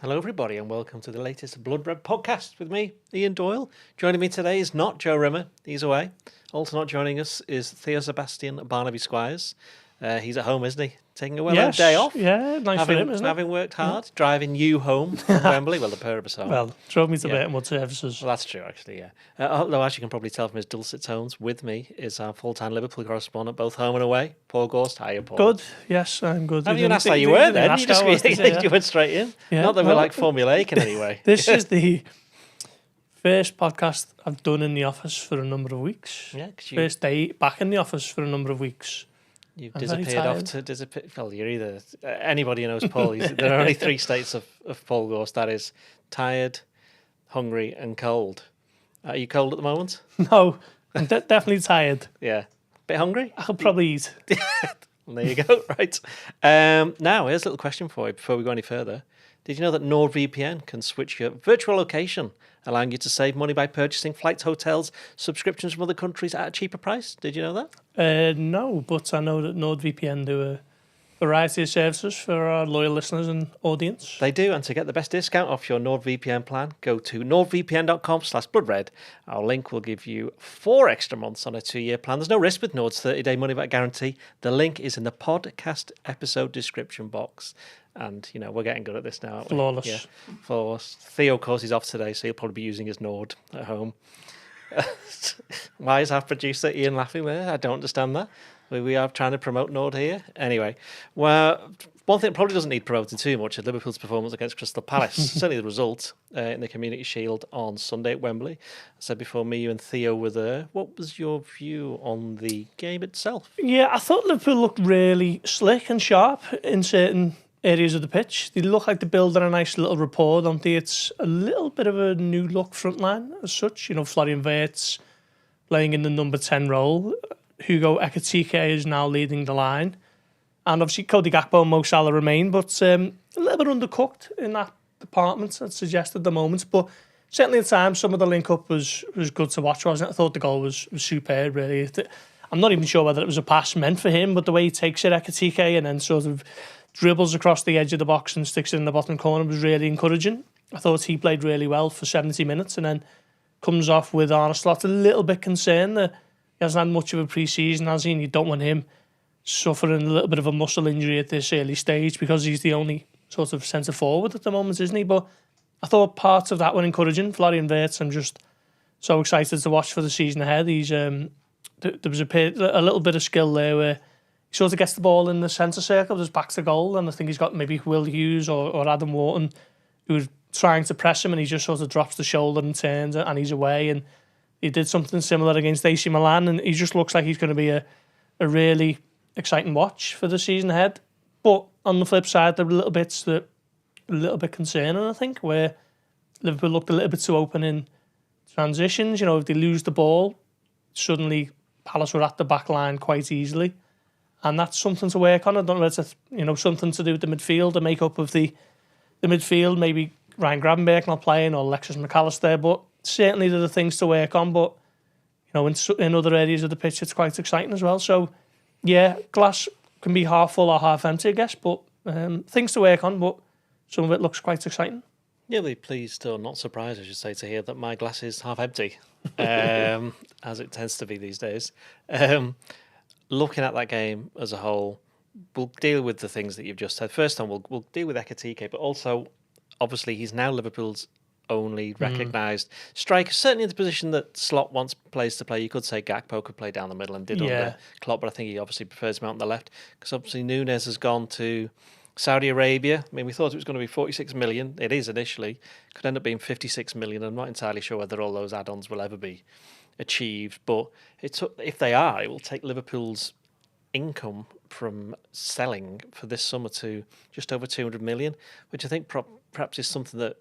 Hello, everybody, and welcome to the latest Blood Red podcast with me, Ian Doyle. Joining me today is not Joe Rimmer, he's away. Also not joining us is Theo Sebastian Barnaby Squires. He's at home, isn't he? Taking a well-earned day off. Yeah, nice for him, isn't it? Having worked hard, driving you home from Wembley. Well, the pair of us home. Well, drove me to Birkenwood services. Well, that's true, actually, yeah. Although, as you can probably tell from his dulcet tones, with me is our full-time Liverpool correspondent, both home and away, Paul Gorst. Hiya, Paul. Good, yes, I'm good. Haven't you even asked how you were then? You went straight in. Yeah, Not that we're like formulaic in any way. This is the first podcast I've done in the office for a number of weeks. Yeah, first day back in the office for a number of weeks. You've disappeared off to disappear. Well, you're either anybody who knows Paul. There are only three states of Paul Gorst. That is tired, hungry, and cold. Are you cold at the moment? No, I'm definitely tired. Yeah, bit hungry. I could probably eat. Well, there you go. Right. Now, here's a little question for you before we go any further. Did you know that NordVPN can switch your virtual location, allowing you to save money by purchasing flights, hotels, subscriptions from other countries at a cheaper price? Did you know that? No, but I know that NordVPN do a variety of services for our loyal listeners and audience. They do, and to get the best discount off your NordVPN plan, go to nordvpn.com/bloodred. Our link will give you 4 extra months on a 2-year plan. There's no risk with Nord's 30-day money-back guarantee. The link is in the podcast episode description box. And, you know, we're getting good at this now, aren't we? Flawless. Yeah, flawless. Theo, of course, is off today, so he'll probably be using his Nord at home. Why is our producer Ian laughing there? I don't understand that. We are trying to promote Nord here. Anyway, well, one thing that probably doesn't need promoting too much is Liverpool's performance against Crystal Palace. Certainly the result in the Community Shield on Sunday at Wembley. I said before, me, you and Theo were there. What was your view on the game itself? Yeah, I thought Liverpool looked really slick and sharp in certain areas of the pitch. They look like they're building a nice little rapport, don't they? It's a little bit of a new look front line as such. You know, Florian Wirtz playing in the number 10 role. Hugo Ekitike is now leading the line. And obviously Cody Gakpo and Mo Salah remain, but a little bit undercooked in that department, I'd suggest at the moment. But certainly at times, some of the link-up was good to watch, wasn't it? I thought the goal was superb, really. I'm not even sure whether it was a pass meant for him, but the way he takes it, Ekitike, and then sort of dribbles across the edge of the box and sticks it in the bottom corner was really encouraging. I thought he played really well for 70 minutes and then comes off with Arne Slot a little bit concerned that he hasn't had much of a pre-season, has he? And you don't want him suffering a little bit of a muscle injury at this early stage because he's the only sort of centre forward at the moment, isn't he? But I thought parts of that were encouraging. Florian Wirtz, I'm just so excited to watch for the season ahead. He's there was a little bit of skill there where he sort of gets the ball in the centre circle, just back to goal, and I think he's got maybe Will Hughes or Adam Wharton who was trying to press him, and he just sort of drops the shoulder and turns, and he's away. And he did something similar against AC Milan, and he just looks like he's going to be a really exciting watch for the season ahead. But on the flip side, there were little bits that a little bit concerning, I think, where Liverpool looked a little bit too open in transitions. You know, if they lose the ball, suddenly Palace were at the back line quite easily. And that's something to work on. I don't know if it's something to do with the midfield, the makeup of the midfield. Maybe Ryan Gravenberch not playing or Alexis McAllister, but certainly there are things to work on. But in other areas of the pitch, it's quite exciting as well. So yeah, glass can be half full or half empty, I guess. But things to work on. But some of it looks quite exciting. Really pleased or not surprised, I should say, to hear that my glass is half empty, as it tends to be these days. Looking at that game as a whole, we'll deal with the things that you've just said. First time, we'll deal with Ekitike, but also, obviously, he's now Liverpool's only recognised striker, certainly in the position that Slot wants players to play. You could say Gakpo could play down the middle and did under Klopp, but I think he obviously prefers him out on the left, because obviously Núñez has gone to Saudi Arabia. I mean, we thought it was going to be 46 million. It is initially. Could end up being 56 million. I'm not entirely sure whether all those add-ons will ever be achieved, but if they are, it will take Liverpool's income from selling for this summer to just over 200 million, which I think perhaps is something that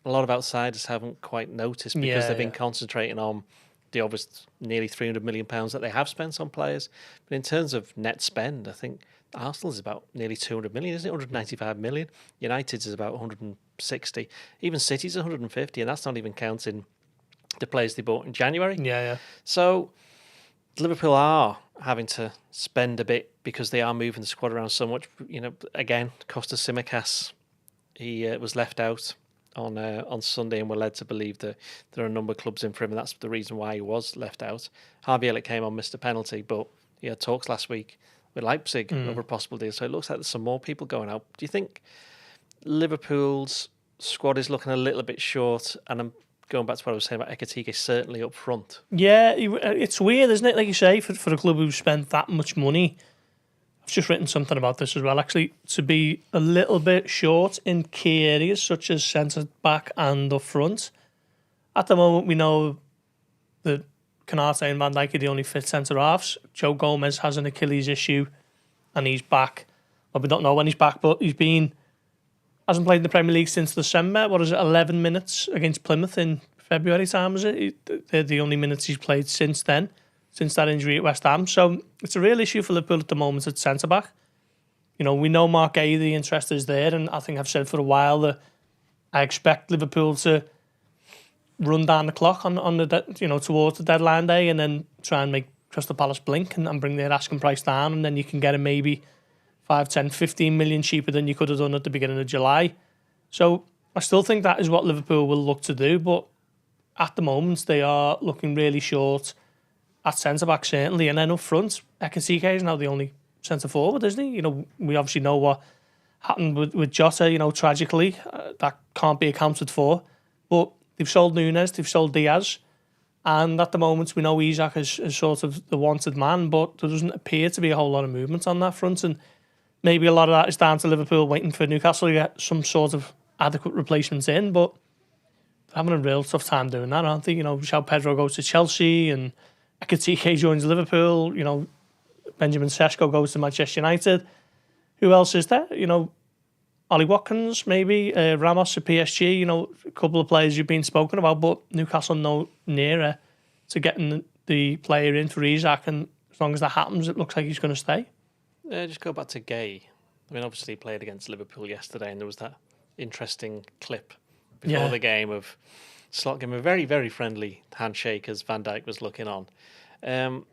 a lot of outsiders haven't quite noticed because they've been concentrating on the obvious nearly £300 million that they have spent on players. But in terms of net spend, I think Arsenal is about nearly 200 million, isn't it? 195 million. United's is about 160. Even City's 150, and that's not even counting the players they bought in January. Yeah. So Liverpool are having to spend a bit because they are moving the squad around so much. You know, again, Costas Tsimikas He was left out on Sunday, and we're led to believe that there are a number of clubs in for him, and that's the reason why he was left out. Harvey Elliott came on, missed a penalty, but he had talks last week with Leipzig over a possible deal. So it looks like there's some more people going out. Do you think Liverpool's squad is looking a little bit short? And I'm going back to what I was saying about Ekitike, certainly up front. Yeah, it's weird, isn't it? Like you say, for a club who's spent that much money. I've just written something about this as well, actually, to be a little bit short in key areas such as centre-back and up front. At the moment, we know that Canate and Van Dijk are the only fit centre-halves. Joe Gomez has an Achilles issue and he's back. Well, we don't know when he's back, but hasn't played in the Premier League since December. What is it, 11 minutes against Plymouth in February time, was it? They're the only minutes he's played since then, since that injury at West Ham. So it's a real issue for Liverpool at the moment at centre-back. You know, we know Mark Gay, the interest is there, and I think I've said for a while that I expect Liverpool to run down the clock on the towards the deadline day and then try and make Crystal Palace blink and bring their asking price down, and then you can get him maybe 5, 10, 15 million cheaper than you could have done at the beginning of July. So I still think that is what Liverpool will look to do, but at the moment they are looking really short at centre-back, certainly, and then up front, Ekitike is now the only centre-forward, isn't he? You know, we obviously know what happened with Jota, you know, tragically. That can't be accounted for. But they've sold Nunes, they've sold Diaz, and at the moment we know Isak is sort of the wanted man, but there doesn't appear to be a whole lot of movement on that front, and maybe a lot of that is down to Liverpool waiting for Newcastle to get some sort of adequate replacements in, but they're having a real tough time doing that, aren't they? You know, João Pedro goes to Chelsea and Ekitike joins Liverpool, you know, Benjamin Sesko goes to Manchester United. Who else is there? You know, Ollie Watkins, maybe, Ramos at PSG, you know, a couple of players you've been spoken about, but Newcastle no nearer to getting the player in for Isak, and as long as that happens, it looks like he's going to stay. Just go back to Gay. I mean, obviously he played against Liverpool yesterday, and there was that interesting clip before the game of Slot giving him a very, very friendly handshake as Van Dijk was looking on. Van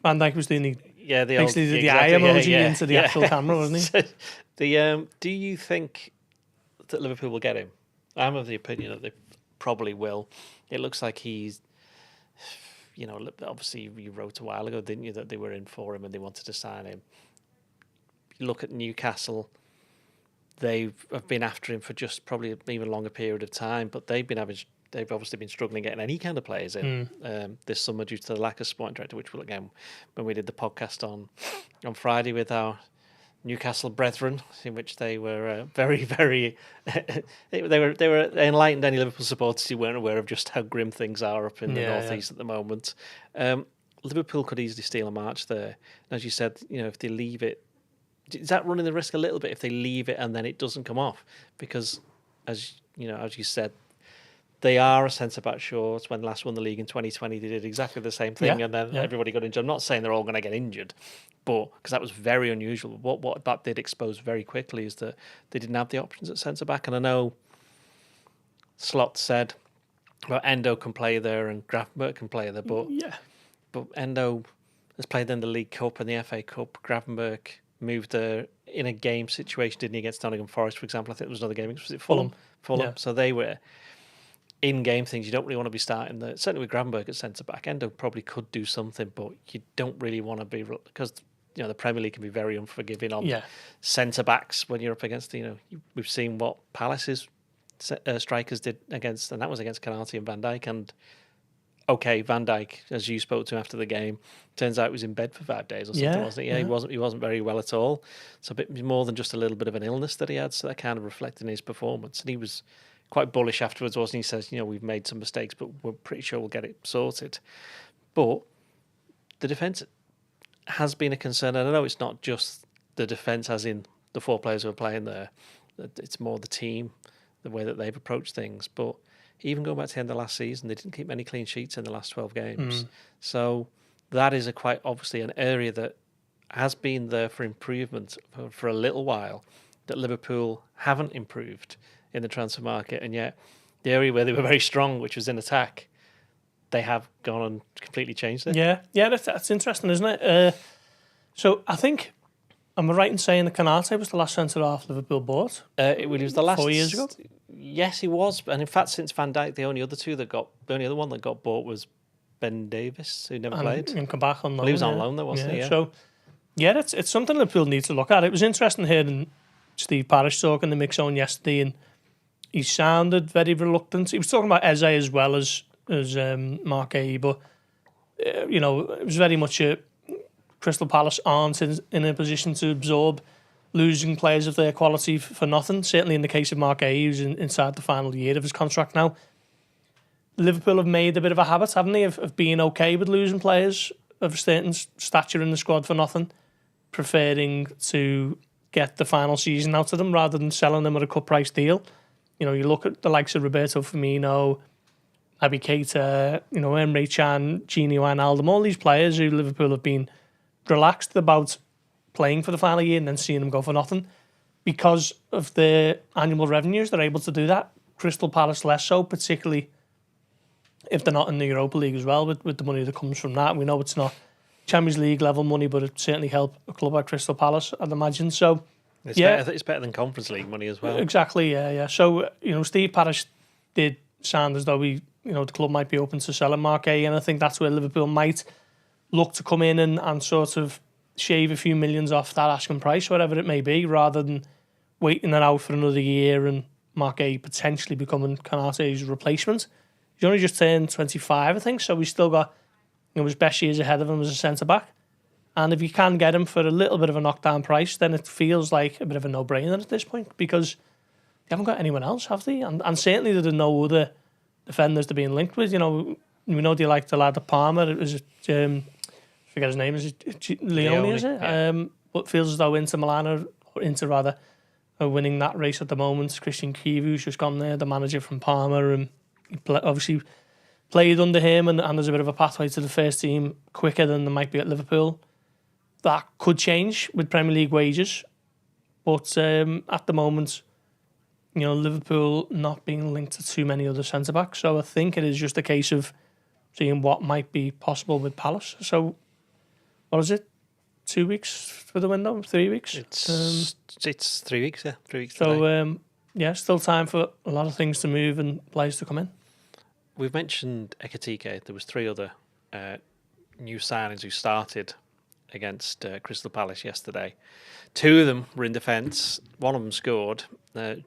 Dijk was doing the exactly, eye emoji into the actual camera, wasn't he? Do you think that Liverpool will get him? I'm of the opinion that they probably will. It looks like he's, you know, obviously you wrote a while ago, didn't you, that they were in for him and they wanted to sign him. You look at Newcastle, they have been after him for just probably an even longer period of time, but they've obviously been struggling getting any kind of players in this summer due to the lack of sporting director, which will, again, when we did the podcast on Friday with our Newcastle brethren, in which they were very, very they were enlightened any Liverpool supporters who weren't aware of just how grim things are up in the northeast at the moment. Liverpool could easily steal a march there. And as you said, you know, if they leave it, is that running the risk a little bit if they leave it and then it doesn't come off? Because as you said, they are a centre-back short. When last won the league in 2020, they did exactly the same thing, and then everybody got injured. I'm not saying they're all going to get injured, but because that was very unusual. What that did expose very quickly is that they didn't have the options at centre-back. And I know Slot said, well, Endo can play there and Gravenberch can play there, but Endo has played in the League Cup and the FA Cup. Gravenberch moved there in a game situation, didn't he, against Nottingham Forest, for example? I think there was another game. Was it Fulham? Fulham. Yeah. So they were in-game things. You don't really want to be starting there. Certainly with Gravenberch at centre-back. Endo probably could do something, but you don't really want to be... Because, you know, the Premier League can be very unforgiving on centre-backs when you're up against, you know... We've seen what Palace's strikers did against... And that was against Canate and Van Dijk. And, okay, Van Dijk, as you spoke to after the game, turns out he was in bed for 5 days or something, wasn't he? Yeah, he wasn't very well at all. So a bit more than just a little bit of an illness that he had. So that kind of reflected in his performance. And he was quite bullish afterwards, wasn't he? He says, you know, we've made some mistakes, but we're pretty sure we'll get it sorted. But the defence has been a concern. And I know it's not just the defence as in the 4 players who are playing there. It's more the team, the way that they've approached things. But even going back to the end of last season, they didn't keep many clean sheets in the last 12 games. So that is quite obviously an area that has been there for improvement for a little while, that Liverpool haven't improved in the transfer market, and yet the area where they were very strong, which was in attack, they have gone and completely changed it. Yeah, that's interesting, isn't it? So I think Am I right in saying that Canate was the last centre-half Liverpool bought? It was the last 4 years ago? Yes, he was. And in fact, since Van Dijk, the only other one that got bought was Ben Davis, who never played. And come back on loan. Well, he was on loan, though, wasn't he? Yeah. So, yeah, it's something Liverpool need to look at. It was interesting hearing Steve Parish talking to Mick Zone yesterday, and he sounded very reluctant. He was talking about Eze as well as Mark A, but, it was very much a Crystal Palace aren't in a position to absorb losing players of their quality for nothing. Certainly in the case of Mark A, who's inside the final year of his contract now. Liverpool have made a bit of a habit, haven't they, of being okay with losing players of a certain stature in the squad for nothing, preferring to get the final season out of them rather than selling them at a cut price deal. You look at the likes of Roberto Firmino, Naby Keita, Emre Can, Gini Wijnaldum, all these players who Liverpool have been relaxed about playing for the final year and then seeing them go for nothing. Because of their annual revenues, they're able to do that. Crystal Palace less so, particularly if they're not in the Europa League as well, with the money that comes from that. We know it's not Champions League level money, but it certainly helped a club like Crystal Palace, I'd imagine. So, it's better than Conference League money as well. Exactly, yeah. So, Steve Parish did sound as though the club might be open to selling Mark A, and I think that's where Liverpool might look to come in and sort of shave a few millions off that asking price, whatever it may be, rather than waiting it out for another year and Mark A potentially becoming Canate's replacement. He's only just turned 25, I think, so he's still got his best years ahead of him as a centre-back. And if you can get him for a little bit of a knockdown price, then it feels like a bit of a no-brainer at this point, because they haven't got anyone else, have they? And certainly there are no other defenders they're being linked with. We know they like the lad at Palmer. It was I forget his name, is it Leone, is it? Yeah. But feels as though Inter are winning that race at the moment. Christian Kivu's just gone there, the manager from Parma, and he obviously played under him, and there's a bit of a pathway to the first team quicker than there might be at Liverpool. That could change with Premier League wages, but at the moment, Liverpool not being linked to too many other centre-backs, so I think it is just a case of seeing what might be possible with Palace. So, what is it? 2 weeks for the window? 3 weeks? It's 3 weeks, yeah. 3 weeks. So, still time for a lot of things to move and players to come in. We've mentioned Ekitike. There was 3 other new signings who started against Crystal Palace yesterday. 2 of them were in defence. One of them scored,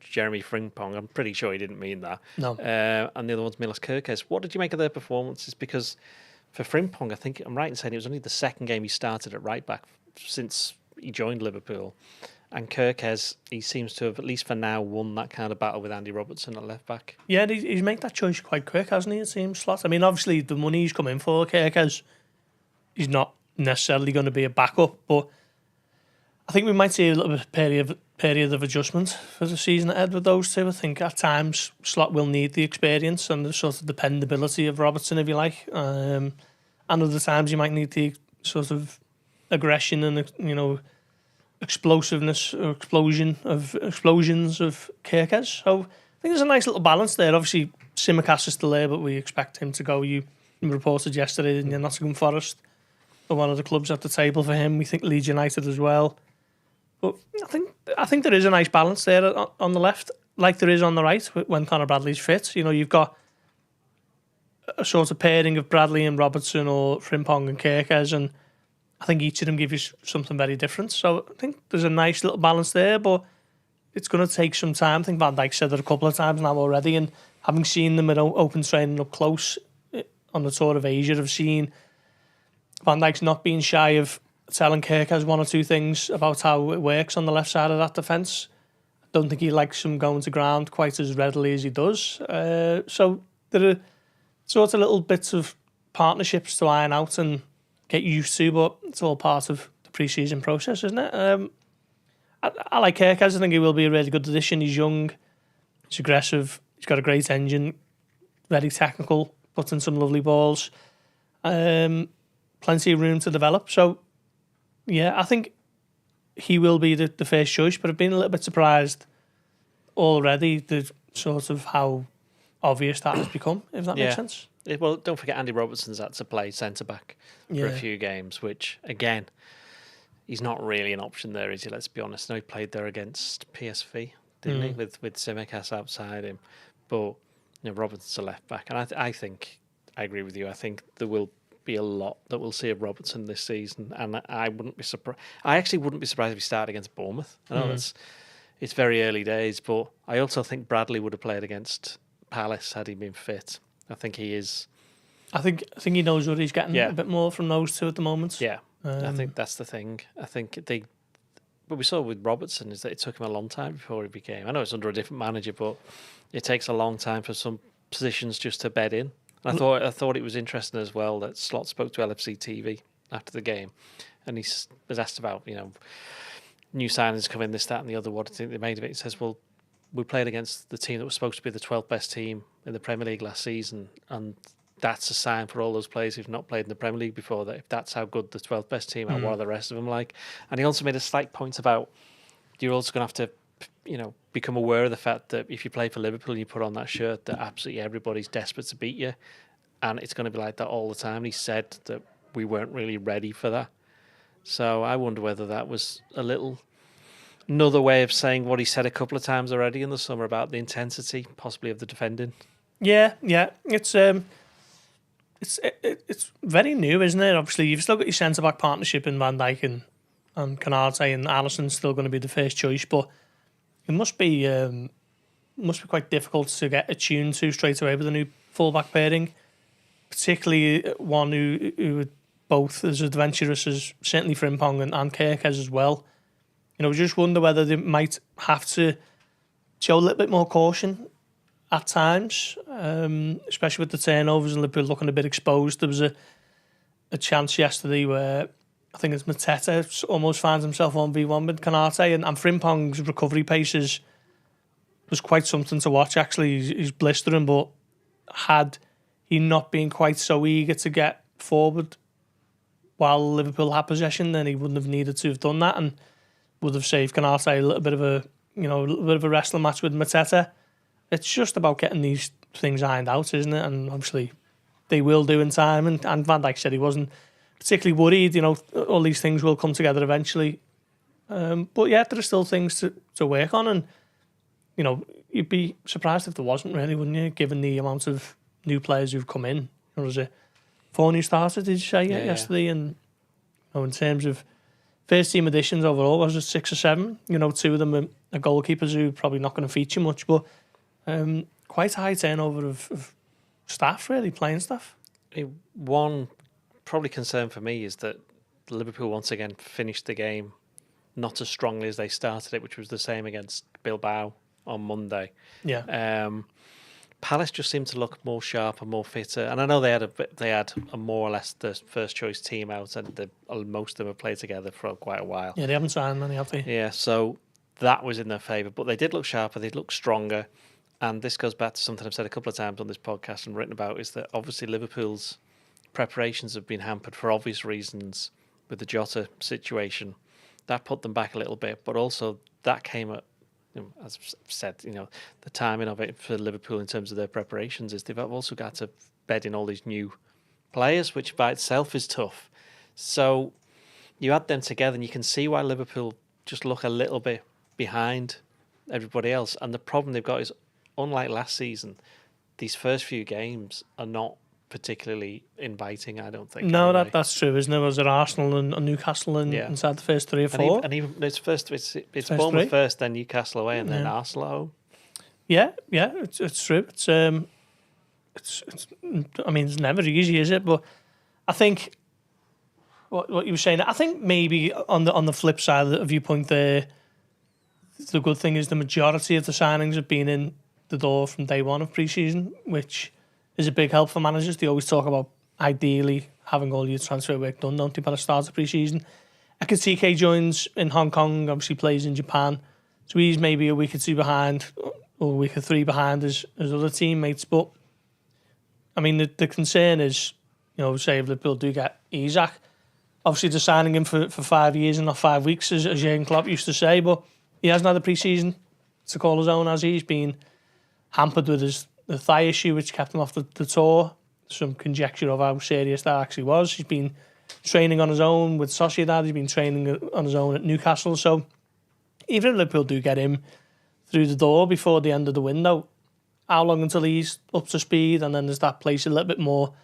Jeremy Frimpong. I'm pretty sure he didn't mean that. No. And the other one's Milos Kerkez. What did you make of their performances? Because for Frimpong, I think I'm right in saying it was only the second game he started at right back since he joined Liverpool. And Kerkez, he seems to have, at least for now, won that kind of battle with Andy Robertson at left back. Yeah, he's made that choice quite quick, hasn't he, it seems, Slot? I mean, obviously, the money he's come in for, Kerkez, he's not necessarily going to be a backup, but I think we might see a little bit of period of adjustment for the season ahead with those 2. I think at times Slot will need the experience and the sort of dependability of Robertson, if you like, and other times you might need the sort of aggression and explosiveness or explosions of Kerkez. So I think there's a nice little balance there. Obviously, Tsimikas is still there, but we expect him to go. You reported yesterday in Nottingham Forest, one of the clubs at the table for him. We think Leeds United as well. But I think there is a nice balance there on the left, like there is on the right when Conor Bradley's fit. You've got a sort of pairing of Bradley and Robertson or Frimpong and Kerkez, and I think each of them give you something very different. So I think there's a nice little balance there, but it's going to take some time. I think Van Dijk said it a couple of times now already, and having seen them at open training up close on the tour of Asia, I've seen Van Dijk's not being shy of telling Kerkez 1 or 2 things about how it works on the left side of that defence. I don't think he likes him going to ground quite as readily as he does. So there are sort of little bits of partnerships to iron out and get used to, but it's all part of the pre-season process, isn't it? I like Kerkez. I think he will be a really good addition. He's young, he's aggressive, he's got a great engine, very technical, puts in some lovely balls. Plenty of room to develop. So, yeah, I think he will be the first choice, but I've been a little bit surprised already the sort of how obvious that has become, if that makes sense. Well, don't forget Andy Robertson's had to play centre-back for a few games, which, again, he's not really an option there, is he? Let's be honest. I know he played there against PSV, didn't he? With Tsimikas outside him, but Robertson's a left back, and I think I agree with you. I think there will be a lot that we'll see of Robertson this season, and I wouldn't be surprised. I actually wouldn't be surprised if he started against Bournemouth. I know it's very early days, but I also think Bradley would have played against Palace had he been fit. I think he is. I think he knows what he's getting a bit more from those two at the moment. Yeah, I think that's the thing. I think what we saw with Robertson is that it took him a long time before he became. I know it's under a different manager, but it takes a long time for some positions just to bed in. And I thought it was interesting as well that Slot spoke to LFC TV after the game, and he was asked about new signings come in, this, that, and the other. What do you think they made of it? He says, "Well, we played against the team that was supposed to be the 12th best team in the Premier League last season, and that's a sign for all those players who've not played in the Premier League before, that if that's how good the 12th best team are, what are the rest of them like?" And he also made a slight point about you're also going to have to, become aware of the fact that if you play for Liverpool and you put on that shirt, that absolutely everybody's desperate to beat you, and it's going to be like that all the time. And he said that we weren't really ready for that. So I wonder whether that was another way of saying what he said a couple of times already in the summer about the intensity, possibly, of the defending. Yeah. It's very new, isn't it? Obviously, you've still got your centre-back partnership in Van Dijk and Canate, and Alisson's still going to be the first choice, but it must be quite difficult to get attuned to straight away with a new full-back pairing, particularly one who both as adventurous as certainly Frimpong and Kirk as well. Just wonder whether they might have to show a little bit more caution at times, especially with the turnovers and Liverpool looking a bit exposed. There was a chance yesterday where I think it's Mateta almost finds himself 1v1 with Canate, and Frimpong's recovery pace was quite something to watch, actually. He's blistering, but had he not been quite so eager to get forward while Liverpool had possession, then he wouldn't have needed to have done that, and would have saved Canate a little bit of a wrestling match with Mateta. It's just about getting these things ironed out, isn't it? And obviously they will do in time. And Van Dijk said he wasn't particularly worried. All these things will come together eventually. But yeah, there are still things to work on. And, you'd be surprised if there wasn't, really, wouldn't you? Given the amount of new players who've come in. Was it 4 new starters, did you say, yesterday? And in terms of first team additions overall, was it 6 or 7? 2 of them are goalkeepers who are probably not going to feature much, but quite a high turnover of staff, really, playing staff. One probably concern for me is that Liverpool once again finished the game not as strongly as they started it, which was the same against Bilbao on Monday. Yeah. Palace just seemed to look more sharp and more fitter, and I know they had a more or less the first choice team out, and most of them have played together for quite a while. Yeah, they haven't signed many, have they? Yeah, so that was in their favour, but they did look sharper, they looked stronger, and this goes back to something I've said a couple of times on this podcast and written about, is that obviously Liverpool's preparations have been hampered for obvious reasons with the Jota situation. That put them back a little bit, but also that came at, as I've said, the timing of it for Liverpool in terms of their preparations is they've also got to bed in all these new players, which by itself is tough. So you add them together and you can see why Liverpool just look a little bit behind everybody else. And the problem they've got is, unlike last season, these first few games are not particularly inviting, I don't think. No, anyway. that's true, isn't it? Was it Arsenal and Newcastle inside the first 3 or 4? And even it's Bournemouth first, then Newcastle away, and then Arsenal at home. Yeah, it's true. It's I mean, it's never easy, is it? But I think what you were saying, I think maybe on the flip side of the viewpoint there, the good thing is the majority of the signings have been in the door from day one of pre-season, which is a big help for managers. They always talk about ideally having all your transfer work done, don't they, by the start of pre-season. Akatike joins in Hong Kong, obviously plays in Japan, so he's maybe a week or 2 behind, or a week or 3 behind as other teammates. But I mean, the concern is, say if Liverpool do get Isak, obviously they're signing him for 5 years and not 5 weeks, as Jurgen Klopp used to say, but he hasn't had a pre-season to call his own, as he's been hampered with the thigh issue, which kept him off the tour. Some conjecture of how serious that actually was. He's been training on his own with Sociedad. He's been training on his own at Newcastle. So even if Liverpool do get him through the door before the end of the window, how long until he's up to speed? And then there's that place a little bit more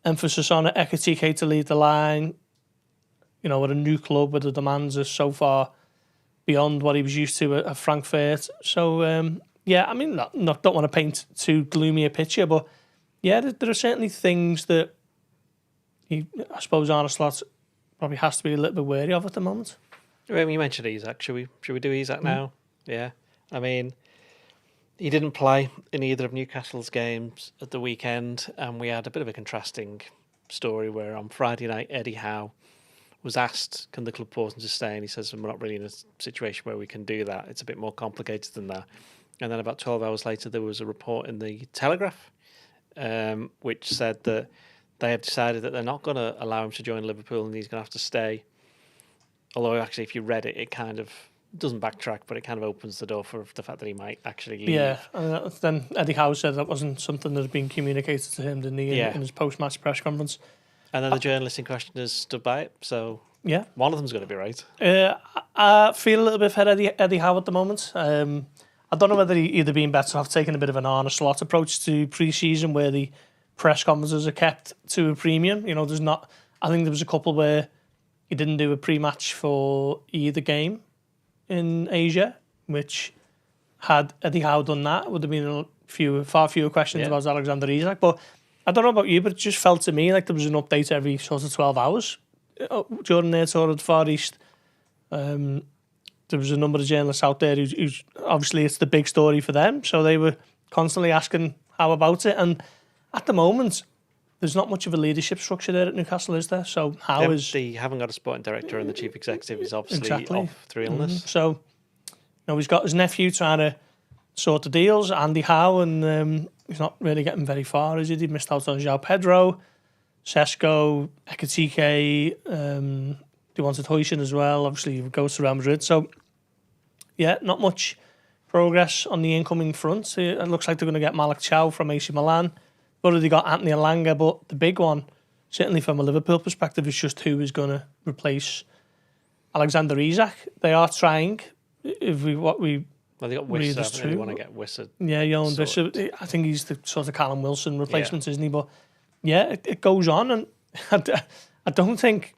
emphasis on it. Ekitike to lead the line, you know, at a new club where the demands are so far beyond what he was used to at Frankfurt. So, yeah, I mean, don't want to paint too gloomy a picture, but yeah, there are certainly things that I suppose Arne Slot probably has to be a little bit wary of at the moment. Well, you mentioned Isak. Should we do Isak now? Yeah. I mean, he didn't play in either of Newcastle's games at the weekend, and we had a bit of a contrasting story where on Friday night, Eddie Howe was asked, can the club force him to stay? And he says, we're not really in a situation where we can do that. It's a bit more complicated than that. And then about 12 hours later, there was a report in the Telegraph, which said that they have decided that they're not going to allow him to join Liverpool and he's going to have to stay. Although, actually, if you read it, it kind of doesn't backtrack, but it kind of opens the door for the fact that he might actually leave. Yeah, and then Eddie Howe said that wasn't something that had been communicated to him, didn't he, in his post-match press conference. And then the journalist in question has stood by it, so yeah, one of them's going to be right. I feel a little bit for Eddie Howe at the moment. I don't know whether he'd either been better off taking a bit of an Arne Slot approach to pre-season where the press conferences are kept to a premium. You know, there's not... I think there was a couple where he didn't do a pre-match for either game in Asia, which had Eddie Howe done that, it would have been far fewer questions about Alexander Isak. But I don't know about you, but it just felt to me like there was an update every sort of 12 hours during their tour of the Far East. There was a number of journalists out there who's obviously it's the big story for them, so they were constantly asking how about it. And at the moment, there's not much of a leadership structure there at Newcastle, is there? So how is... They haven't got a sporting director, and the chief executive is obviously off through illness. So, you know, he's got his nephew trying to sort the deals, Andy Howe, and he's not really getting very far, is he? He missed out on João Pedro, Sesko, Ekitike, they wanted Huijsen as well. Obviously, he goes to Real Madrid. So, yeah, not much progress on the incoming front. It looks like they're going to get Malik Chow from AC Milan. They've already got Anthony Elanga, but the big one, certainly from a Liverpool perspective, is just who is going to replace Alexander Isak. They are trying. Well, they got Wissa. They want to get Wissa. Yeah, Johan Wissa. I think he's the sort of Callum Wilson replacement, isn't he? But yeah, it goes on, and I don't think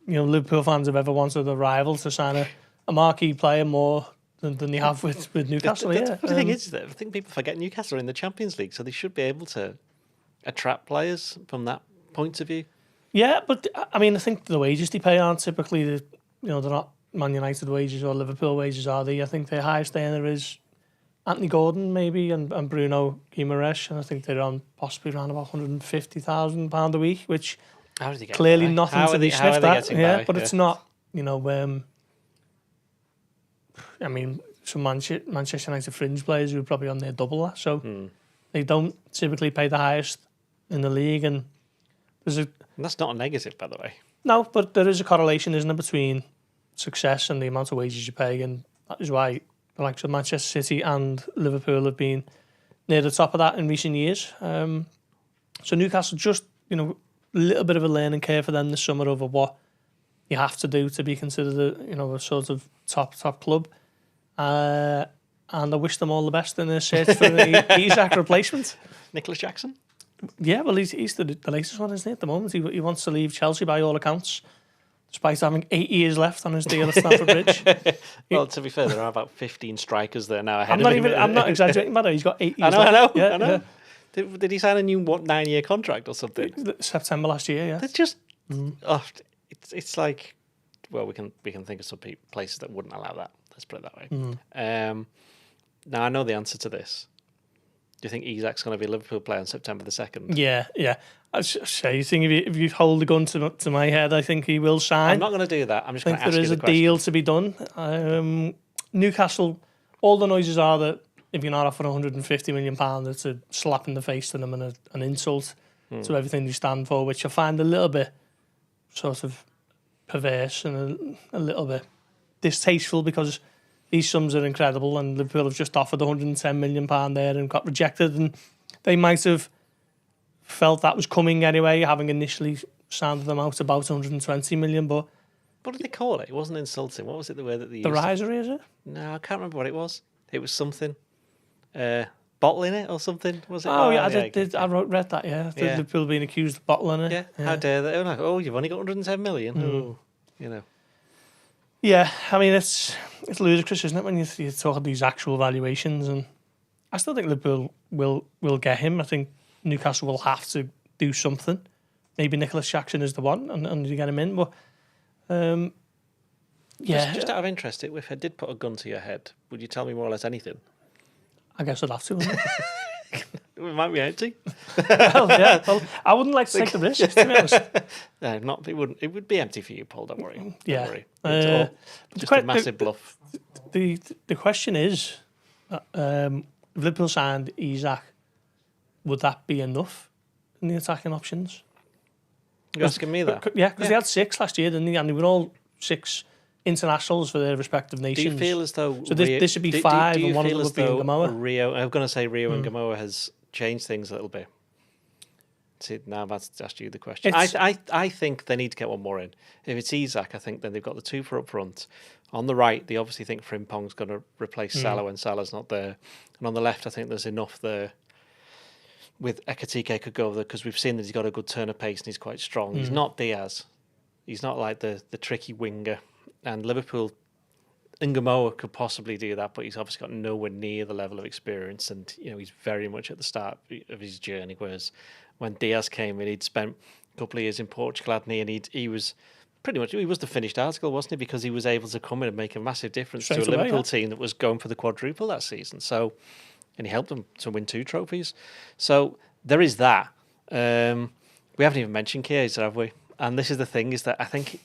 Liverpool fans have ever wanted a rival to sign a marquee player more than they have with Newcastle. The thing is that I think people forget Newcastle are in the Champions League, so they should be able to attract players from that point of view. Yeah, but I mean, I think the wages they pay aren't typically they're not Man United wages or Liverpool wages, are they? I think their highest earner is Anthony Gordon, maybe, and Bruno Guimaraes, and I think they're on possibly around about £150,000 a week, which clearly nothing to be sniffed at. Yeah, but it's not, I mean, some Manchester United fringe players who are probably on their double that, so they don't typically pay the highest in the league, and that's not a negative, by the way. No, but there is a correlation, isn't there, between success and the amount of wages you pay, and that is why the likes of Manchester City and Liverpool have been near the top of that in recent years. So Newcastle just, a little bit of a learning curve for them this summer over what you have to do to be considered a sort of top club. And I wish them all the best in their search for the Isak replacement. Nicholas Jackson? Yeah, well, he's the latest one, isn't he, at the moment? He wants to leave Chelsea by all accounts, despite having 8 years left on his deal at Stamford Bridge. Well, to be fair, there are about 15 strikers there now ahead of him. I'm not exaggerating, matter. He's got 8 years left. I know. Yeah. Did he sign a new 9-year contract or something? September last year, yeah. That's just... it's like... Well, we can think of some places that wouldn't allow that. Let's put it that way. Now, I know the answer to this. Do you think Isak's going to be a Liverpool player on September the 2nd? Yeah. I say, if you hold the gun to my head, I think he will sign. I'm not going to do that. I'm just going to ask you the question. There is a deal to be done. Newcastle, all the noises are that if you're not offering £150 million, it's a slap in the face to them and an insult to everything you stand for, which I find a little bit sort of perverse and a little bit distasteful, because these sums are incredible, and Liverpool have just offered £110 million there and got rejected, and they might have felt that was coming anyway, having initially sounded them out about 120 million, but What did they call it? It wasn't insulting. What was it the word that they used? the riser, is it? No, I can't remember what it was. It was something. Bottling it or something, was it? Oh, yeah, I read that, yeah. Liverpool being accused of bottling it. Yeah, how dare they? Oh, you've only got 110 million. Oh, you know. Yeah, I mean, it's ludicrous, isn't it, when you talk of these actual valuations, and I still think Liverpool will get him. I think Newcastle will have to do something. Maybe Nicholas Jackson is the one, and you get him in, but yeah. Just out of interest, if I did put a gun to your head, would you tell me more or less anything? I guess I'd have to, wouldn't It might be empty. Well, I wouldn't like to take the risk, to be honest. No, not it wouldn't. It would be empty for you, Paul. Don't worry. Don't worry. But Just a massive bluff. The question is, if Liverpool signed Isak, would that be enough in the attacking options? You're asking me that? Yeah, because they had 6 last year, didn't they? And they were all 6 internationals for their respective nations. Do you feel as though... So this would be 5 and one of them would be Gamoa? Rio, I'm going to say Rio and Gamoa has changed things a little bit. See, now I've asked you the question. I think they need to get one more in. If it's Isak, I think then they've got the 2 for up front. On the right, they obviously think Frimpong's going to replace Salah when Salah's not there. And on the left, I think there's enough there. With Ekatike could go over there because we've seen that he's got a good turn of pace and he's quite strong. He's not Diaz. He's not like the tricky winger. And Liverpool, Ngamoa could possibly do that, but he's obviously got nowhere near the level of experience. And, he's very much at the start of his journey. Whereas when Diaz came in, he'd spent a couple of years in Portugal, hadn't he? And he was pretty much, he was the finished article, wasn't he? Because he was able to come in and make a massive difference to a Liverpool team that was going for the quadruple that season. So, and he helped them to win 2 trophies. So there is that. We haven't even mentioned Chiesa, have we? And this is the thing, is that I think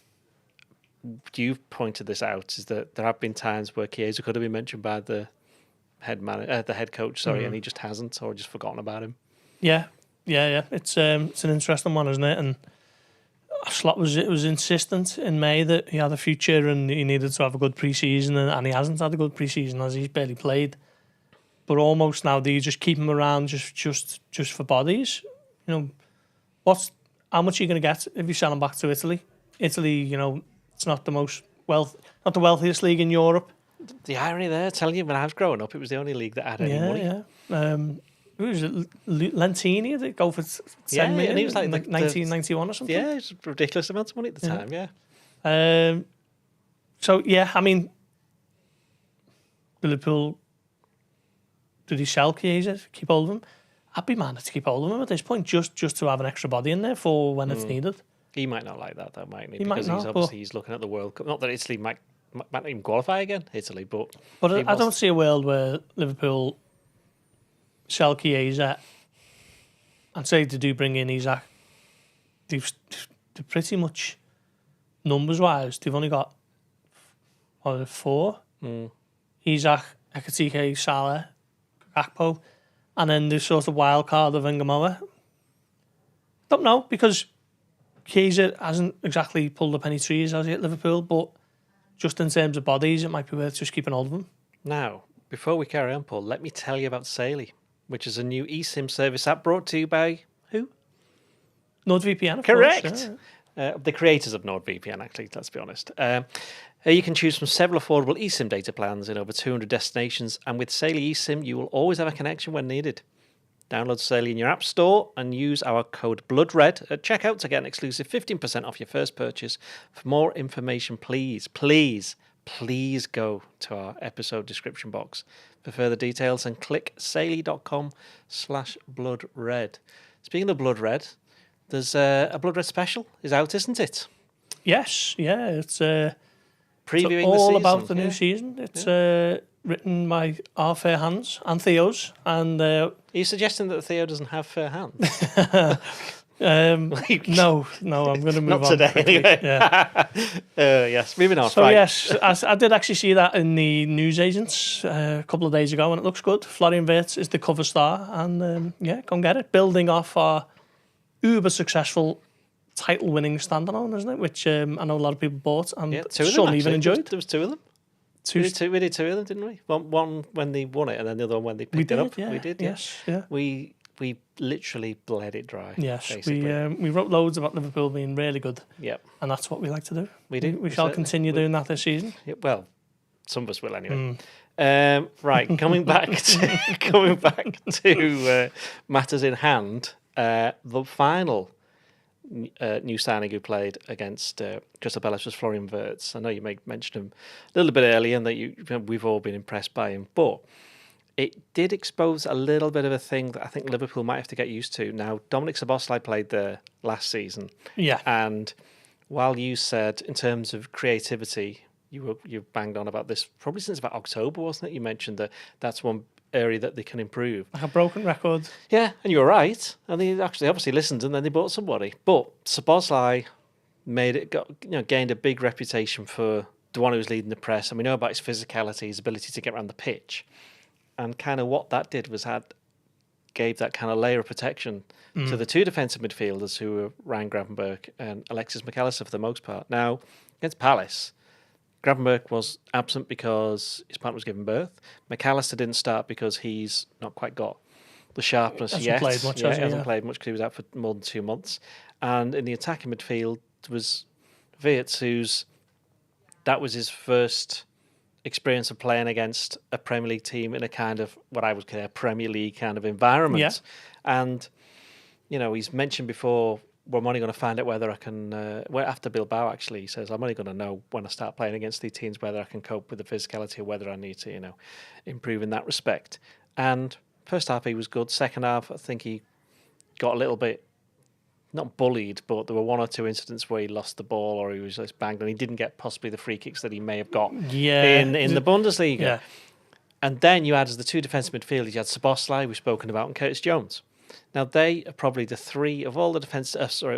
you've pointed this out, is that there have been times where Chiesa could have been mentioned by the head coach, and he just hasn't, or just forgotten about him. Yeah. It's an interesting one, isn't it? And Slot was insistent in May that he had a future and he needed to have a good pre-season, and he hasn't had a good pre-season as he's barely played. But almost now, do you just keep him around just for bodies? How much are you going to get if you sell him back to Italy? Italy, it's not the not the wealthiest league in Europe. The irony there, telling you, when I was growing up, it was the only league that had any money. Yeah. Who was it? Lentini that go for 10 million? And he was like 1991 or something. Yeah, it's a ridiculous amount of money at the time. Yeah. So yeah, I mean, Liverpool. Did he sell Chiesa? Keep hold of him? I'd be mad to keep hold of him at this point, just to have an extra body in there for when it's needed. He might not like that, though, mightn't he? He because might not, he's looking at the World Cup. Not that Italy might not even qualify again, Italy, but I don't see a world where Liverpool sell Chiesa and say they do bring in Isak. They're pretty much, numbers-wise, they've only got 4. Isak, Ekatike, Salah, Gakpo, and then the sort of wild card of Ngamoa. Don't know, because Chiesa hasn't exactly pulled up any trees, has he, at Liverpool, but just in terms of bodies, it might be worth just keeping hold of them. Now, before we carry on, Paul, let me tell you about Salient, which is a new eSIM service app brought to you by who? NordVPN, of Correct. course. The creators of NordVPN, actually, let's be honest. You can choose from several affordable eSIM data plans in over 200 destinations, and with Salient eSIM, you will always have a connection when needed. Download Salient in your app store and use our code BLOODRED at checkout to get an exclusive 15% off your first purchase. For more information, please go to our episode description box for further details and click saley.com/bloodred. Speaking of Blood Red, there's a Blood Red special is out, isn't it? Yes, yeah, it's previewing all the season. about the new season. It's written by our fair hands and Theo's. And are you suggesting that Theo doesn't have fair hands? No, I'm going to move Not on. today, quickly. anyway. Yeah. Yes, moving on. So right. yes, I did actually see that in the newsagents a couple of days ago, and it looks good. Florian Wirtz is the cover star, and go and get it. Building off our uber successful title-winning standalone, isn't it? Which I know a lot of people bought, and 2 of them, some actually. even enjoyed. There was 2 of them. We did 2 of them, didn't we? One when they won it, and then the other one when they picked it up. Yeah, We did. Yes. Yeah. We we literally bled it dry. Yes, basically. we wrote loads about Liverpool being really good. Yep. And that's what we like to do. We do. We shall continue doing that this season. Yeah, well, some of us will anyway. Right, coming back to matters in hand. The final new signing who played against Crystal Palace was Florian Wirtz. I know you mentioned him a little bit earlier, and that we've all been impressed by him, but it did expose a little bit of a thing that I think Liverpool might have to get used to. Now, Dominic Szoboszlai played there last season. Yeah. And while you said, in terms of creativity, you banged on about this probably since about October, wasn't it? You mentioned that that's one area that they can improve. Like a broken record. Yeah, and you were right. And they actually obviously listened, and then they bought somebody. But Szoboszlai gained a big reputation for the one who was leading the press, and we know about his physicality, his ability to get around the pitch. And kind of what that did was gave that kind of layer of protection to the two defensive midfielders who were Ryan Gravenberch and Alexis McAllister for the most part. Now, against Palace, Gravenberch was absent because his partner was giving birth. McAllister didn't start because he's not quite got the sharpness yet. Played much, he hasn't played much because he was out for more than 2 months. And in the attacking midfield was Wirtz, that was his first experience of playing against a Premier League team in a kind of what I would call a Premier League kind of environment. Yeah. And, he's mentioned before, well, I'm only going to find out whether I can, after Bilbao actually, he says, I'm only going to know when I start playing against these teams whether I can cope with the physicality or whether I need to, improve in that respect. And first half he was good. Second half, I think he got a little bit, not bullied, but there were one or two incidents where he lost the ball or he was just banged and he didn't get possibly the free kicks that he may have got in the Bundesliga. Yeah. And then you had as the two defensive midfielders, you had Szoboszlai, we've spoken about, and Curtis Jones. Now they are probably the three of all the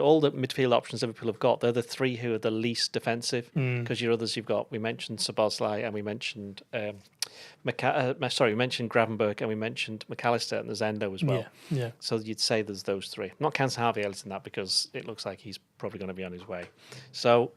all the midfield options Liverpool have got. They're the three who are the least defensive because your others we mentioned Szoboszlai and we mentioned we mentioned Gravenberch and we mentioned McAllister and there's Endo as well. Yeah. So you'd say there's those three. Not counting Harvey Elliott in that because it looks like he's probably going to be on his way. So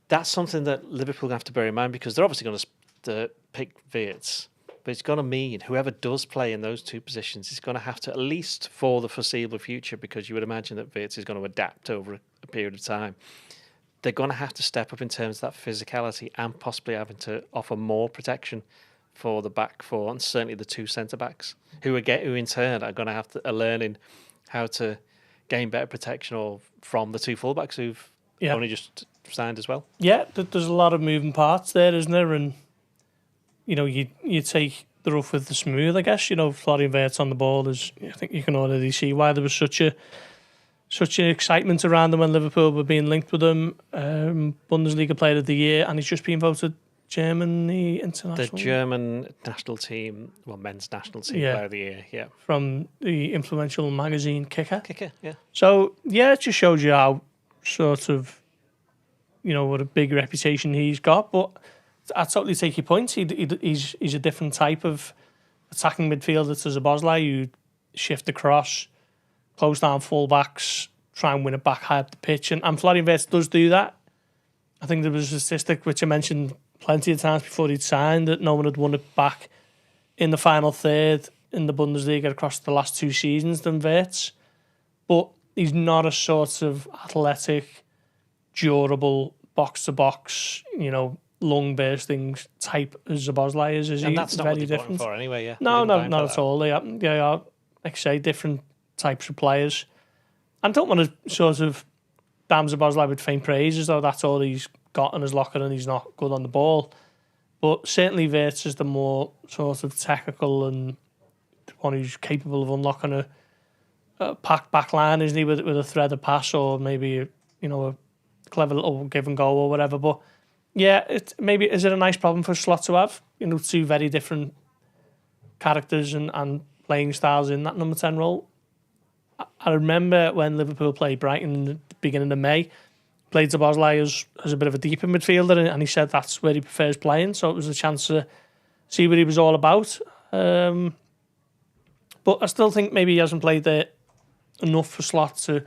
that's something that Liverpool have to bear in mind because they're obviously going to pick Wirtz. But it's going to mean whoever does play in those two positions is going to have to, at least for the foreseeable future, because you would imagine that Wirtz is going to adapt over a period of time, they're going to have to step up in terms of that physicality and possibly having to offer more protection for the back four and certainly the two centre-backs, who in turn are going to have to learning how to gain better protection from the two fullbacks who've only just signed as well. Yeah, there's a lot of moving parts there, isn't there? And you take the rough with the smooth, I guess. Florian Wirtz on the ball I think you can already see why there was such an excitement around him when Liverpool were being linked with him. Bundesliga Player of the Year, and he's just been voted Germany international. The German national team, men's national team Player of the Year, yeah. From the influential magazine Kicker. Kicker, yeah. So, it just shows you how sort of, what a big reputation he's got, but I totally take your point. He's a different type of attacking midfielder to Szoboszlai. You shift across, close down full-backs, try and win it back high up the pitch. And Florian Wirtz does do that. I think there was a statistic which I mentioned plenty of times before he'd signed that no one had won it back in the final third in the Bundesliga across the last 2 seasons than Wirtz. But he's not a sort of athletic, durable, box-to-box, lung bursting type as Szoboszlai is. And that's not what they're going for anyway, yeah. No, not at all. They are, like I say, different types of players. And I don't want to sort of damn Szoboszlai with faint praise as though that's all he's got in his locker and he's not good on the ball. But certainly Wirtz is the more sort of technical and one who's capable of unlocking a packed back line, isn't he, with a threaded pass or maybe, a clever little give and go or whatever. But yeah, is it a nice problem for Slot to have? Two very different characters and playing styles in that number 10 role. I remember when Liverpool played Brighton in the beginning of May, played Szoboszlai as a bit of a deeper midfielder, and he said that's where he prefers playing. So it was a chance to see what he was all about. But I still think maybe he hasn't played there enough for Slot to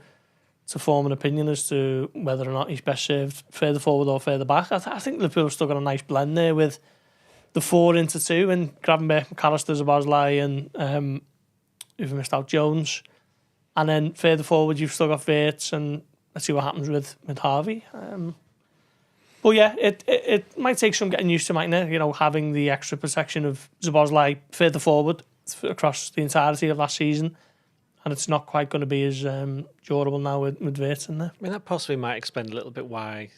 form an opinion as to whether or not he's best served further forward or further back. I think Liverpool's still got a nice blend there with the 4 into 2 and Gravenberch, McAllister, Szoboszlai and who've missed out Jones. And then further forward, you've still got Wirtz, and let's see what happens with Harvey. But yeah, it might take some getting used to, mightn't it? You know, having the extra protection of Szoboszlai further forward across the entirety of last season. And it's not quite going to be as durable now with Wirtz in there. I mean, that possibly might explain a little bit why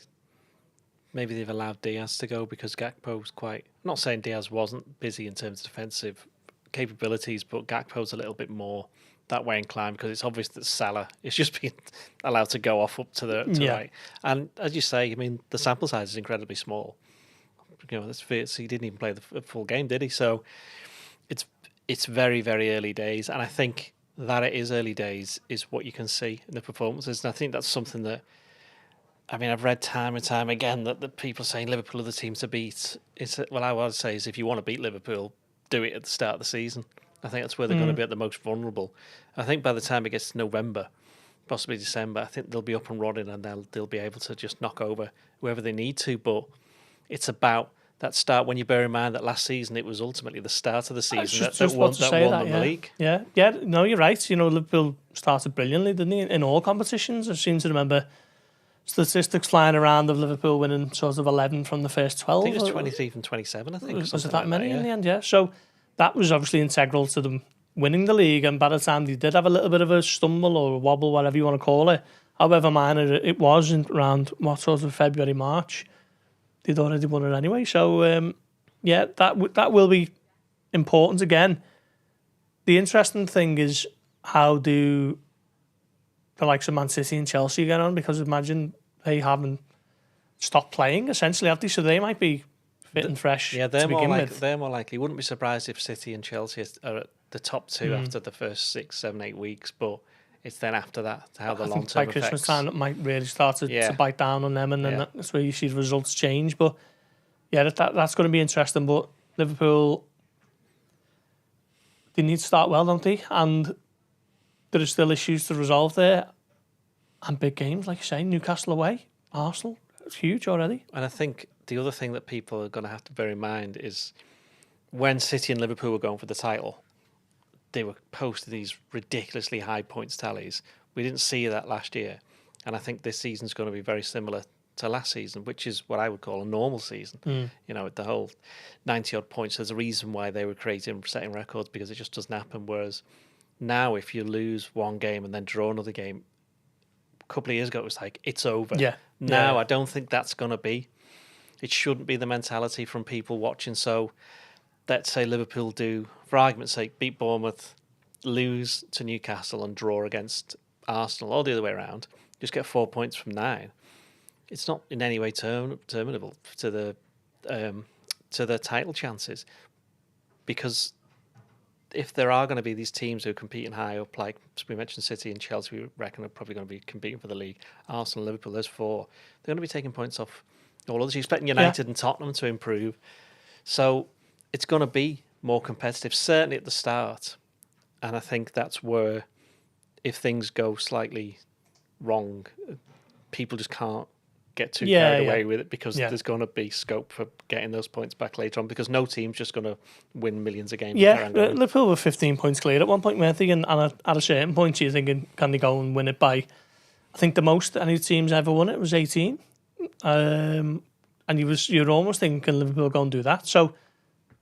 maybe they've allowed Diaz to go, because Gakpo's quite... I'm not saying Diaz wasn't busy in terms of defensive capabilities, but Gakpo's a little bit more that way inclined, because it's obvious that Salah is just being allowed to go off up to the right. And as you say, I mean, the sample size is incredibly small. You know, that's Wirtz, he didn't even play the full game, did he? So it's very, very early days, and I think that it is early days is what you can see in the performances. And I think that's something that, I mean, I've read time and time again that the people saying Liverpool are the team to beat. Well, I would say is if you want to beat Liverpool, do it at the start of the season. I think that's where they're going to be at the most vulnerable. I think by the time it gets to November, possibly December, I think they'll be up and running, and they'll be able to just knock over whoever they need to. But it's about that start, when you bear in mind that last season it was ultimately the start of the season that won the league. Yeah, no, you're right. You know, Liverpool started brilliantly, didn't he, in all competitions? I seem to remember statistics flying around of Liverpool winning sort of 11 from the first 12. I think it was 23 from 27, I think. Was it that many in the end, yeah? So that was obviously integral to them winning the league, and by the time they did have a little bit of a stumble or a wobble, whatever you want to call it, however minor it was around what sort of February, March, they'd already won it anyway. So, yeah, that will be important again. The interesting thing is, how do the likes of Man City and Chelsea get on? Because imagine they haven't stopped playing, essentially, have they? So they might be fit and fresh. Yeah, they're more likely. Wouldn't be surprised if City and Chelsea are at the top two after the first 6, 7, 8 weeks, but it's then after that how the long term by Christmas time it might really start to bite down on them, and then that's where you see the results change. But yeah, that's going to be interesting. But Liverpool, they need to start well, don't they? And there are still issues to resolve there, and big games, like you say, Newcastle away, Arsenal, it's huge already. And I think the other thing that people are going to have to bear in mind is when City and Liverpool were going for the title, they were posting these ridiculously high points tallies. We didn't see that last year. And I think this season's going to be very similar to last season, which is what I would call a normal season. You know, the whole 90-odd points, there's a reason why they were setting records, because it just doesn't happen. Whereas now, if you lose one game and then draw another game, a couple of years ago, it was like, it's over. Now, I don't think that's going to be. It shouldn't be the mentality from people watching. So let's say Liverpool do, for argument's sake, beat Bournemouth, lose to Newcastle and draw against Arsenal, or the other way around, just get 4 points from 9. It's not in any way terminable to the title chances, because if there are going to be these teams who are competing high up, like we mentioned City and Chelsea, we reckon are probably going to be competing for the league, Arsenal, Liverpool, there's 4, they're going to be taking points off all others. You're expecting United and Tottenham to improve. So it's going to be more competitive, certainly at the start. And I think that's where, if things go slightly wrong, people just can't get too carried away with it, because there's going to be scope for getting those points back later on, because no team's just going to win millions of games. Yeah, Liverpool were 15 points clear at one point, weren't they? And at a certain point, you're thinking, can they go and win it by, I think the most any team's ever won it was 18. And you're almost thinking, can Liverpool go and do that? So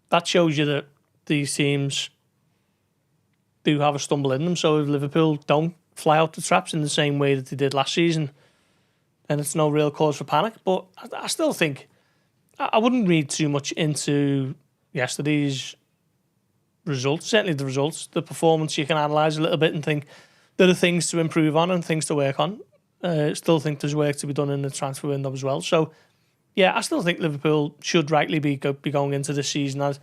that shows you that these teams do have a stumble in them. So if Liverpool don't fly out the traps in the same way that they did last season, then it's no real cause for panic. But I still think I wouldn't read too much into yesterday's results. Certainly the results, the performance, you can analyse a little bit and think there are things to improve on and things to work on. Still think there's work to be done in the transfer window as well. So yeah, I still think Liverpool should rightly be going into this season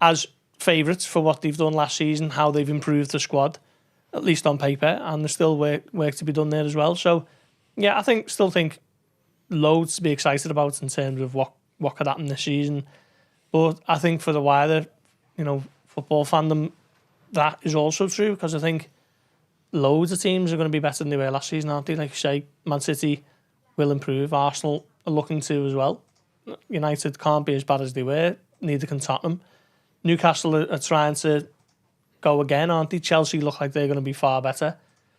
as favourites for what they've done last season, how they've improved the squad, at least on paper, and there's still work to be done there as well. So yeah, I still think loads to be excited about in terms of what could happen this season. But I think for the wider, football fandom, that is also true, because I think loads of teams are going to be better than they were last season, aren't they? Like you say, Man City will improve. Arsenal are looking to as well. United can't be as bad as they were. Neither can Tottenham. Newcastle are trying to go again, aren't they? Chelsea look like they're going to be far better.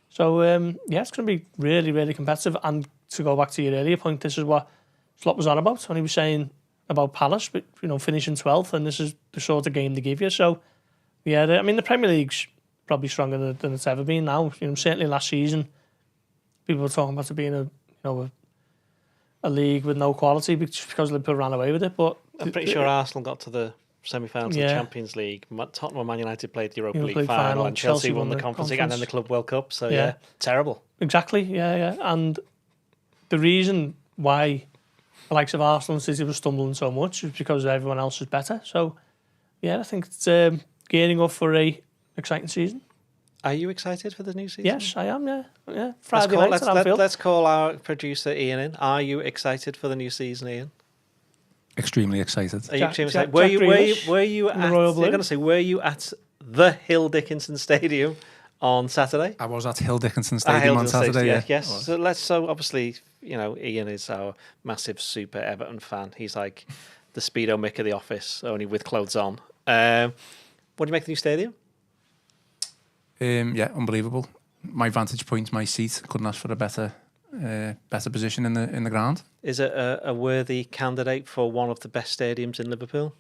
So, yeah, it's going to be really, really competitive. And to go back to your earlier point, this is what Slot was on about when he was saying about Palace, but, finishing 12th, and this is the sort of game they give you. So, yeah, the Premier League's probably stronger than it's ever been now. Certainly last season, people were talking about it being a league with no quality because Liverpool ran away with it. But I'm pretty sure Arsenal got to the semi-finals of the Champions League. Tottenham and Man United played the Europa League final, and Chelsea won the Conference League, and then the Club World Cup. So yeah, terrible. Exactly. Yeah. And the reason why the likes of Arsenal and City were stumbling so much is because everyone else is better. So yeah, I think it's gearing up for a exciting season. Are you excited for the new season? Yes, I am. Yeah. Friday night at Anfield. Let's call our producer Ian in. Are you excited for the new season, Ian? Extremely excited. Are you extremely excited? Were you at? I'm going to say, were you at the Hill Dickinson Stadium on Saturday? I was at Hill Dickinson Stadium on Saturday. Yes. So obviously, Ian is our massive super Everton fan. He's like the Speedo Mick of the office, only with clothes on. What do you make of the new stadium? Yeah, unbelievable. My vantage point, my seat, couldn't ask for a better position in the ground. Is it a worthy candidate for one of the best stadiums in Liverpool?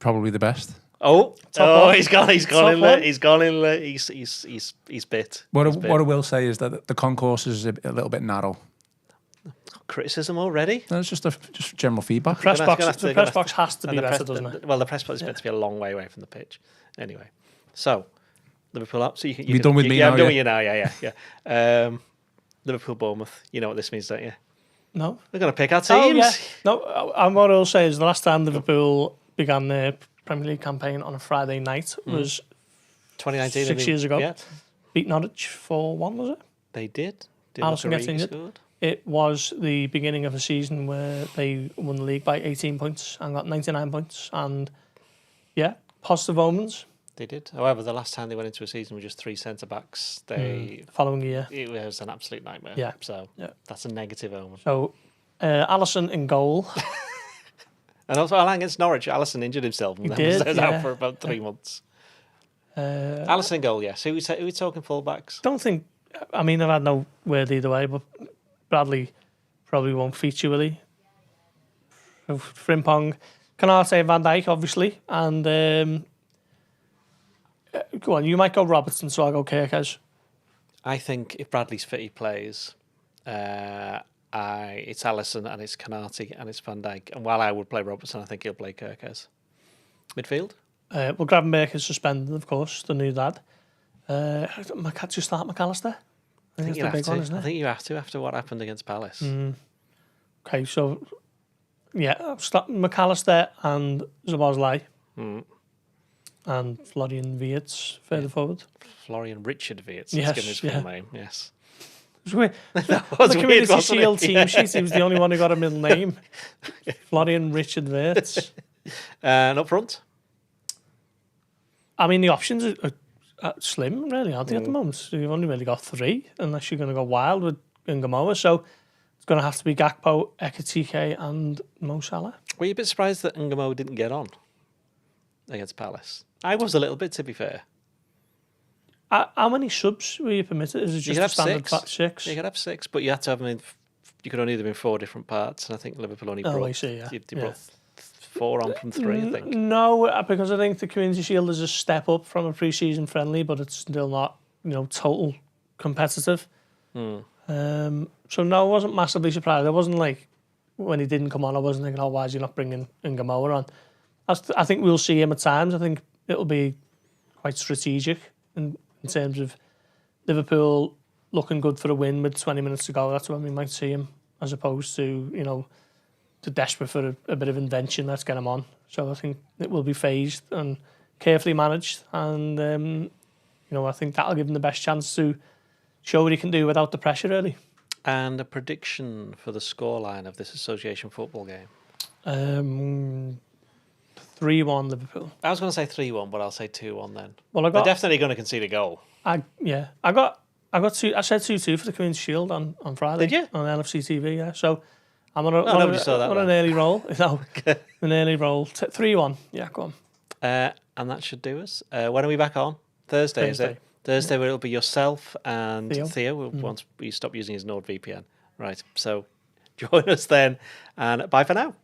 Probably the best. He's gone in there. He's gone in there. He's bit. What I will say is that the concourse is a little bit narrow. Criticism already? No, it's just general feedback. The press box has to be better, doesn't it? Well, the press box is meant to be a long way away from the pitch. Anyway, so Liverpool up. So you're done with me now. I'm done with you now. Yeah. Liverpool, Bournemouth. You know what this means, don't you? No. We're going to pick our teams. Yeah. No, and what I'll say is the last time Liverpool began their Premier League campaign on a Friday night was 2019. 6 years ago. Yeah. Beat Norwich 4-1, was it? They did. Alisson gets injured. It was the beginning of a season where they won the league by 18 points and got 99 points. And, yeah, positive omens. They did. However, the last time they went into a season with just 3 centre-backs, following year. It was an absolute nightmare. Yeah. So that's a negative omen. So, Alisson in goal. And also, against Norwich, Alisson injured himself and was out for about 3 months. Alisson in goal, yes. Who are we talking full-backs? I've had no word either way, but Bradley probably won't feature, will he? Frimpong, Canate, Van Dijk, obviously, and go on. You might go Robertson, so I'll go Kirkes. I think if Bradley's fit, he plays. It's Alisson and it's Canate and it's Van Dijk. And while I would play Robertson, I think he'll play Kirkes. Midfield? Well, Gravenberch is suspended, of course, the new dad. Can't you start McAllister? I think you have to. I think you have to after what happened against Palace. Okay, so start McAllister and Szoboszlai. And Florian Wirtz further forward. Florian Richard Wirtz. Yes, given his full name. Yes. It was weird. That was the weird, Community Shield team sheet, he was the only one who got a middle name. Florian Richard Wirtz. And up front? The options are slim, really, aren't they, at the moment? So you've only really got 3, unless you're going to go wild with Ngamoa. So it's going to have to be Gakpo, Ekitike and Mo Salah. Were you a bit surprised that Ngamoa didn't get on against Palace? I was a little bit, to be fair. How many subs were you permitted? Is it just a standard 6? You could have 6, but you had to have them in. You could only do them in 4 different parts, and I think Liverpool only brought. I see. Yeah. You brought 4 on from 3, I think. No, because I think the Community Shield is a step up from a pre-season friendly, but it's still not, total competitive. So no, I wasn't massively surprised. I wasn't like when he didn't come on. I wasn't thinking, "Oh, why is he not bringing Ngamoa on?" I think we'll see him at times. I think it'll be quite strategic in terms of Liverpool looking good for a win with 20 minutes to go. That's when we might see him, as opposed to, to desperate for a bit of invention. Let's get him on. So I think it will be phased and carefully managed. And, I think that'll give him the best chance to show what he can do without the pressure, really. And a prediction for the scoreline of this association football game? 3-1 Liverpool. I was going to say 3-1, but I'll say 2-1 then. Well, they're definitely going to concede a goal. I said 2-2 for the Community Shield on Friday. Did you? On LFC TV, yeah. So I'm on nobody saw that an early roll. No, an early roll. 3-1. Yeah, go on. And that should do us. When are we back on? Thursday, is it? Thursday, where it'll be yourself and Theo once we stop using his NordVPN. Right. So join us then, and bye for now.